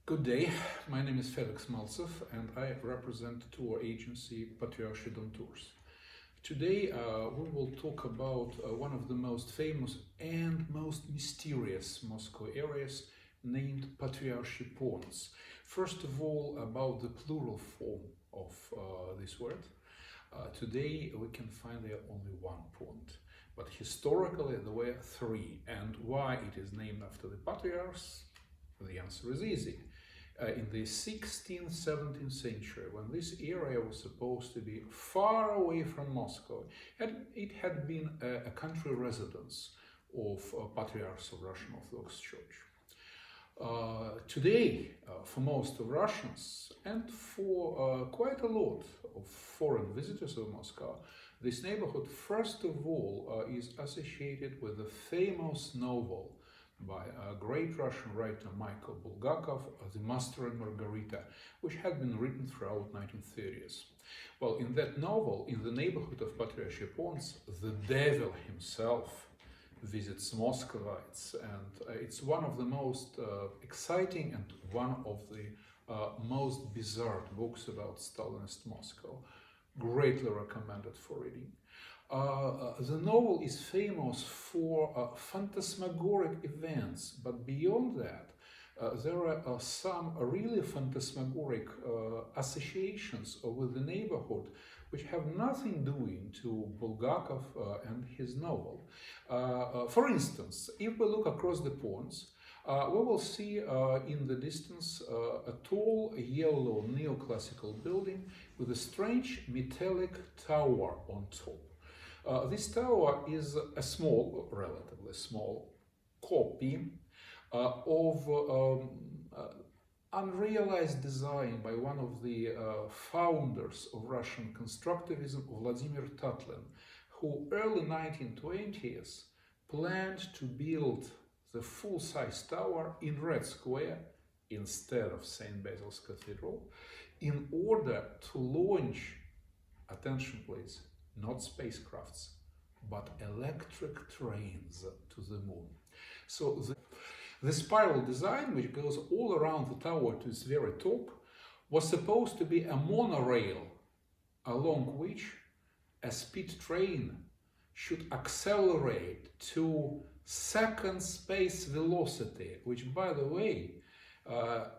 Good day, my name is Felix Maltsev and I represent tour agency Patriarshy Dom Tours. Today we will talk about one of the most famous and most mysterious Moscow areas named Patriarshy Ponds. First of all, about the plural form of this word. Today we can find there only one pond, but historically there were three, and why it is named after the patriarchs? The answer is easy. In the 16th, 17th century, when this area was supposed to be far away from Moscow, it had been a country residence of Patriarchs of Russian Orthodox Church. Today, for most of Russians and for quite a lot of foreign visitors of Moscow, this neighborhood, first of all, is associated with the famous novel by a great Russian writer Michael Bulgakov, The Master and Margarita, which had been written throughout 1930s. Well, in that novel, in the neighborhood of Patriarshy Ponds, the devil himself visits Muscovites, and it's one of the most exciting and one of the most bizarre books about Stalinist Moscow. Greatly recommended for reading. The novel is famous for phantasmagoric events, but beyond that, there are some really phantasmagoric associations with the neighborhood which have nothing doing to Bulgakov and his novel. For instance, if we look across the ponds, we will see in the distance a tall yellow neoclassical building with a strange metallic tower on top. This tower is a small, relatively small, copy of unrealized design by one of the founders of Russian constructivism, Vladimir Tatlin, who early 1920s planned to build the full-size tower in Red Square instead of St. Basil's Cathedral in order to launch, attention please, not spacecrafts, but electric trains to the moon. So the spiral design, which goes all around the tower to its very top, was supposed to be a monorail along which a speed train should accelerate to second space velocity, which, by the way,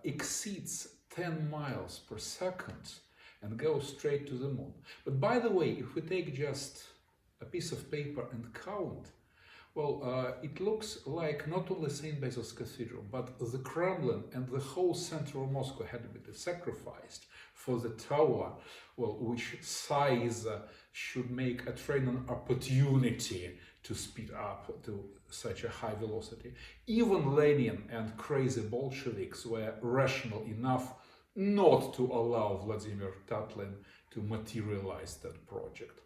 exceeds 10 miles per second and goes straight to the moon. But by the way, if we take just a piece of paper and count, well, it looks like not only St. Basil's Cathedral, but the Kremlin and the whole center of Moscow had to be sacrificed for the tower, well, which size should make a train an opportunity to speed up to such a high velocity. Even Lenin and crazy Bolsheviks were rational enough not to allow Vladimir Tatlin to materialize that project.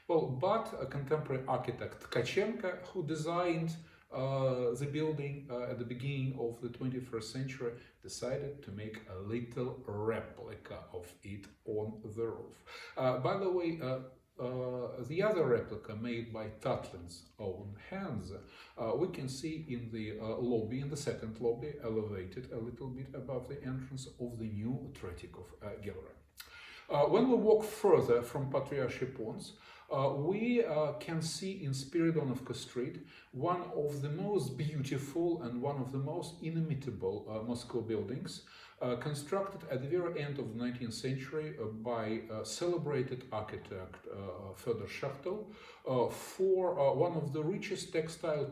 Well, but a contemporary architect Tkachenko, who designed the building at the beginning of the 21st century, decided to make a little replica of it on the roof. By the way, the other replica made by Tatlin's own hands, we can see in the lobby, in the second lobby, elevated a little bit above the entrance of the new Tretyakov gallery. When we walk further from Patriarshy Ponds, we can see in Spiridonovka Street one of the most beautiful and one of the most inimitable Moscow buildings, constructed at the very end of the 19th century by celebrated architect Fyodor Shachtel for one of the richest textile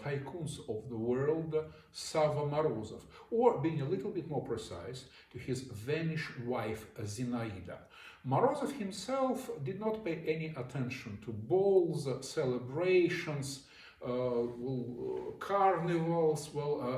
tycoons of the world, Sava Morozov, or being a little bit more precise, to his vanished wife Zinaida. Morozov himself did not pay any attention to balls, celebrations, carnivals,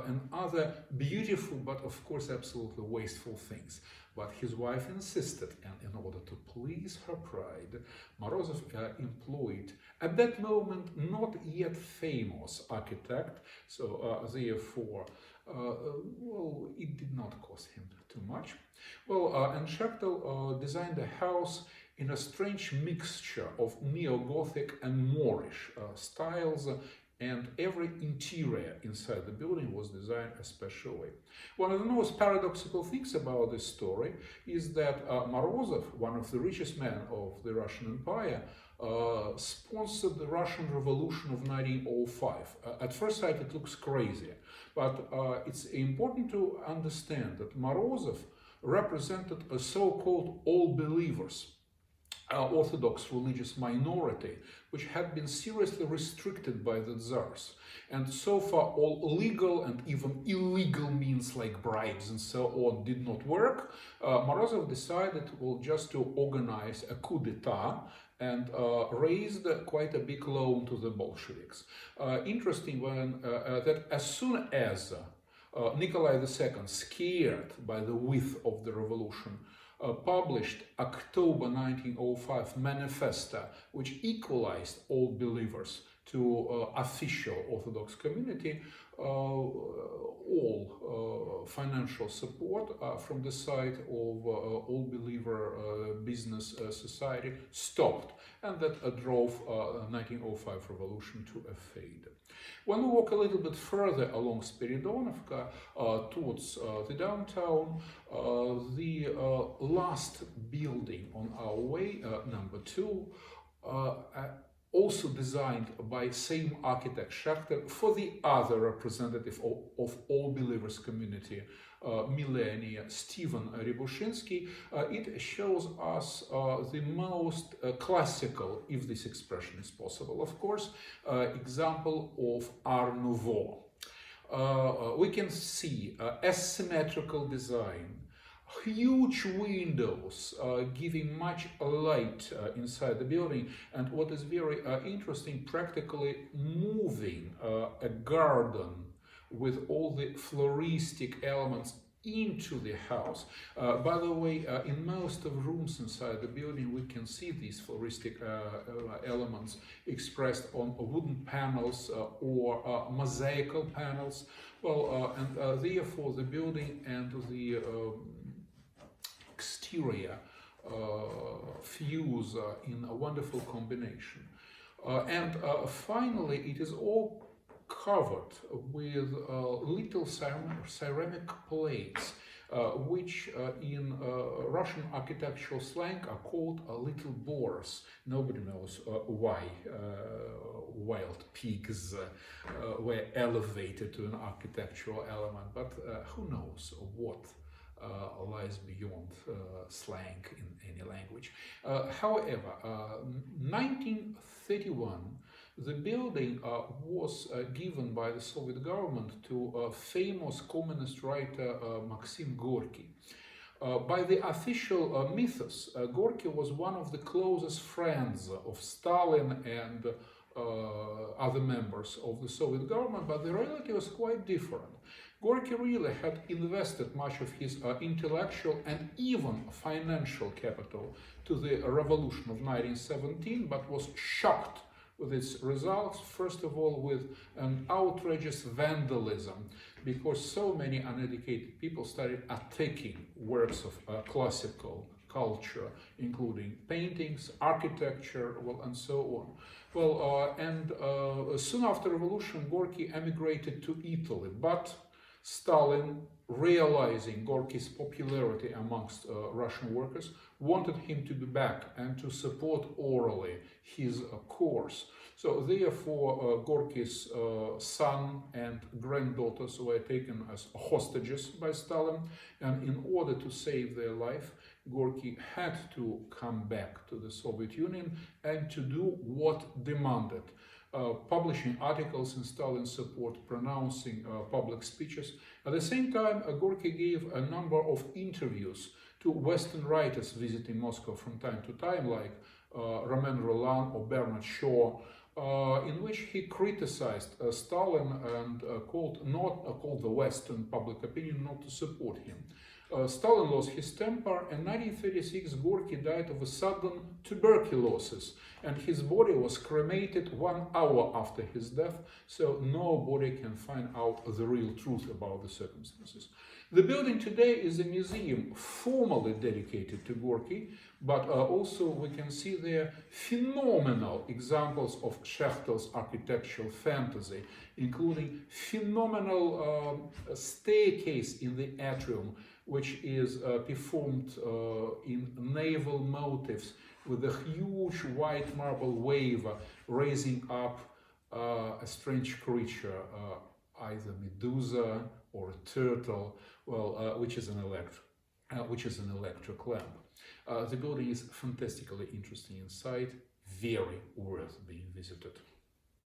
and other beautiful but of course absolutely wasteful things. But his wife insisted, and in order to please her pride, Morozov employed, at that moment, not yet famous architect, so therefore, it did not cost him too much. And Shachtel designed a house in a strange mixture of neo-Gothic and Moorish styles and every interior inside the building was designed especially. One of the most paradoxical things about this story is that Morozov, one of the richest men of the Russian Empire, sponsored the Russian Revolution of 1905. At first sight it looks crazy, but it's important to understand that Morozov represented a so-called all believers, Orthodox religious minority, which had been seriously restricted by the Tsars. And so far all legal and even illegal means like bribes and so on did not work. Morozov decided, well, just to organize a coup d'etat and raised quite a big loan to the Bolsheviks. Interesting that as soon as Nikolai II, scared by the width of the revolution, published October 1905 manifesto, which equalized all believers to official Orthodox community, all financial support from the side of all believer business society stopped, and that drove 1905 revolution to a fade. When we walk a little bit further along Spiridonovka towards the downtown, the last building on our way, number 2, also designed by same architect Schachter for the other representative of all believers community, millennia, Stephen Rybushinsky. It shows us the most classical, if this expression is possible, of course, example of Art Nouveau. We can see asymmetrical design, huge windows giving much light inside the building, and what is very interesting, practically moving a garden with all the floristic elements into the house. By the way, in most of rooms inside the building we can see these floristic elements expressed on wooden panels or mosaical panels. Well, and therefore the building and the exterior fuse in a wonderful combination. And finally, it is all covered with little ceramic plates, which in Russian architectural slang are called little boars. Nobody knows why wild pigs were elevated to an architectural element, but who knows what lies beyond slang in any language. However, 1931, the building was given by the Soviet government to famous communist writer Maxim Gorky. By the official mythos, Gorky was one of the closest friends of Stalin and other members of the Soviet government, but the reality was quite different. Gorky really had invested much of his intellectual and even financial capital to the revolution of 1917, but was shocked with its results, first of all with an outrageous vandalism, because so many uneducated people started attacking works of classical culture, including paintings, architecture, well, and so on. Well, soon after revolution, Gorky emigrated to Italy, but Stalin, realizing Gorky's popularity amongst Russian workers, wanted him to be back and to support orally his course. So therefore Gorky's son and granddaughters were taken as hostages by Stalin, and in order to save their life, Gorky had to come back to the Soviet Union and to do what demanded. Publishing articles in Stalin's support, pronouncing public speeches. At the same time, Gorky gave a number of interviews to Western writers visiting Moscow from time to time, like Romain Rolland or Bernard Shaw, in which he criticized Stalin and called the Western public opinion not to support him. Stalin lost his temper, and in 1936 Gorky died of a sudden tuberculosis, and his body was cremated 1 hour after his death, so nobody can find out the real truth about the circumstances. The building today is a museum formally dedicated to Gorky, but also we can see there phenomenal examples of Shechtel's architectural fantasy, including phenomenal staircase in the atrium, which is performed in naval motifs with a huge white marble wave raising up a strange creature, either Medusa or a turtle, well, which is an electric lamp. The building is fantastically interesting inside, very worth being visited.